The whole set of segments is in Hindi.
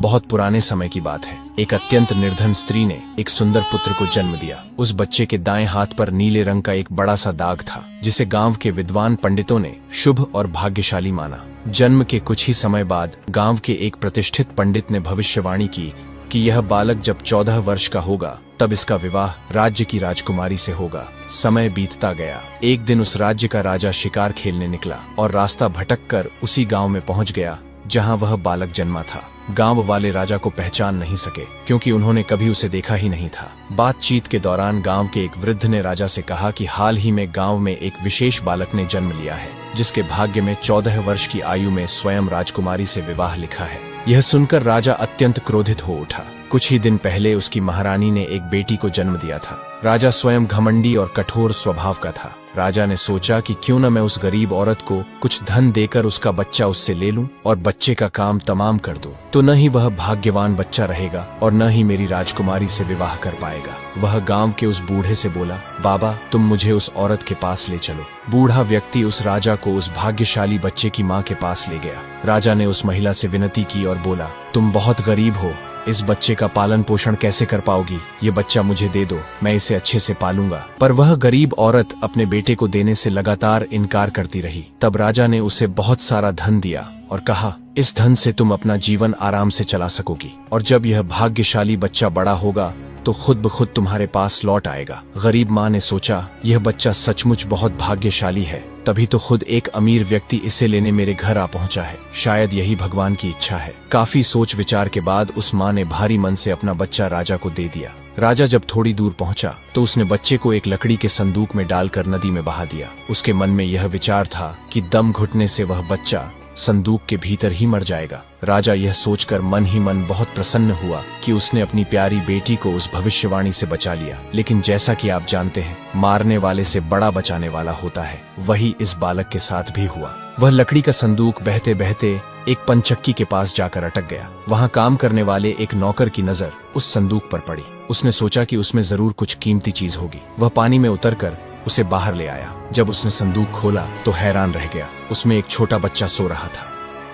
बहुत पुराने समय की बात है। एक अत्यंत निर्धन स्त्री ने एक सुंदर पुत्र को जन्म दिया। उस बच्चे के दाएं हाथ पर नीले रंग का एक बड़ा सा दाग था, जिसे गांव के विद्वान पंडितों ने शुभ और भाग्यशाली माना। जन्म के कुछ ही समय बाद गांव के एक प्रतिष्ठित पंडित ने भविष्यवाणी की कि यह बालक जब 14 वर्ष का होगा तब इसका विवाह राज्य की राजकुमारी से होगा। समय बीतता गया। एक दिन उस राज्य का राजा शिकार खेलने निकला और रास्ता भटककर उसी गांव में पहुंच गया जहां वह बालक जन्मा था। गांव वाले राजा को पहचान नहीं सके, क्योंकि उन्होंने कभी उसे देखा ही नहीं था। बातचीत के दौरान गांव के एक वृद्ध ने राजा से कहा कि हाल ही में गांव में एक विशेष बालक ने जन्म लिया है, जिसके भाग्य में 14 वर्ष की आयु में स्वयं राजकुमारी से विवाह लिखा है। यह सुनकर राजा अत्यंत क्रोधित हो उठा। कुछ ही दिन पहले उसकी महारानी ने एक बेटी को जन्म दिया था। राजा स्वयं घमंडी और कठोर स्वभाव का था। राजा ने सोचा कि क्यों न मैं उस गरीब औरत को कुछ धन देकर उसका बच्चा उससे ले लूं और बच्चे का काम तमाम कर दूं, तो न ही वह भाग्यवान बच्चा रहेगा और न ही मेरी राजकुमारी से विवाह कर पाएगा। वह गांव के उस बूढ़े से बोला, बाबा तुम मुझे उस औरत के पास ले चलो। बूढ़ा व्यक्ति उस राजा को उस भाग्यशाली बच्चे की माँ के पास ले गया। राजा ने उस महिला से विनती की और बोला, तुम बहुत गरीब हो, इस बच्चे का पालन पोषण कैसे कर पाओगी? ये बच्चा मुझे दे दो, मैं इसे अच्छे से पालूंगा। पर वह गरीब औरत अपने बेटे को देने से लगातार इनकार करती रही। तब राजा ने उसे बहुत सारा धन दिया और कहा, इस धन से तुम अपना जीवन आराम से चला सकोगी और जब यह भाग्यशाली बच्चा बड़ा होगा तो खुद ब खुद तुम्हारे पास लौट आएगा। गरीब माँ ने सोचा, यह बच्चा सचमुच बहुत भाग्यशाली है, तभी तो खुद एक अमीर व्यक्ति इसे लेने मेरे घर आ पहुंचा है। शायद यही भगवान की इच्छा है। काफी सोच विचार के बाद उस माँ ने भारी मन से अपना बच्चा राजा को दे दिया। राजा जब थोड़ी दूर पहुंचा तो उसने बच्चे को एक लकड़ी के संदूक में डालकर नदी में बहा दिया। उसके मन में यह विचार था कि दम घुटने से वह बच्चा संदूक के भीतर ही मर जाएगा। राजा यह सोचकर मन ही मन बहुत प्रसन्न हुआ कि उसने अपनी प्यारी बेटी को उस भविष्यवाणी से बचा लिया। लेकिन जैसा कि आप जानते हैं, मारने वाले से बड़ा बचाने वाला होता है। वही इस बालक के साथ भी हुआ। वह लकड़ी का संदूक बहते बहते एक पंचक्की के पास जाकर अटक गया। वहां काम करने वाले एक नौकर की नजर उस संदूक पर पड़ी। उसने सोचा कि उसमें जरूर कुछ कीमती चीज होगी। वह पानी में उतरकर उसे बाहर ले आया। जब उसने संदूक खोला तो हैरान रह गया। उसमें एक छोटा बच्चा सो रहा था।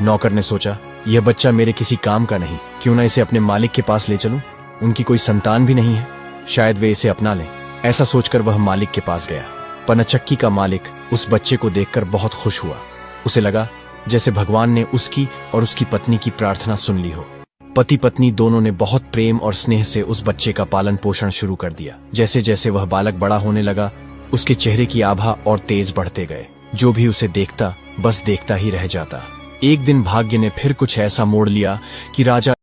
नौकर ने सोचा, यह बच्चा मेरे किसी काम का नहीं, क्यों न इसे अपने मालिक के पास ले चलूं? उनकी कोई संतान भी नहीं है, शायद वे इसे अपना लें। ऐसा सोचकर वह मालिक के पास गया। पनचक्की का मालिक उस बच्चे को देखकर बहुत खुश हुआ। उसे लगा जैसे भगवान ने उसकी और उसकी पत्नी की प्रार्थना सुन ली हो। पति पत्नी दोनों ने बहुत प्रेम और स्नेह से उस बच्चे का पालन पोषण शुरू कर दिया। जैसे जैसे वह बालक बड़ा होने लगा, उसके चेहरे की आभा और तेज बढ़ते गए। जो भी उसे देखता बस देखता ही रह जाता। एक दिन भाग्य ने फिर कुछ ऐसा मोड़ लिया कि राजा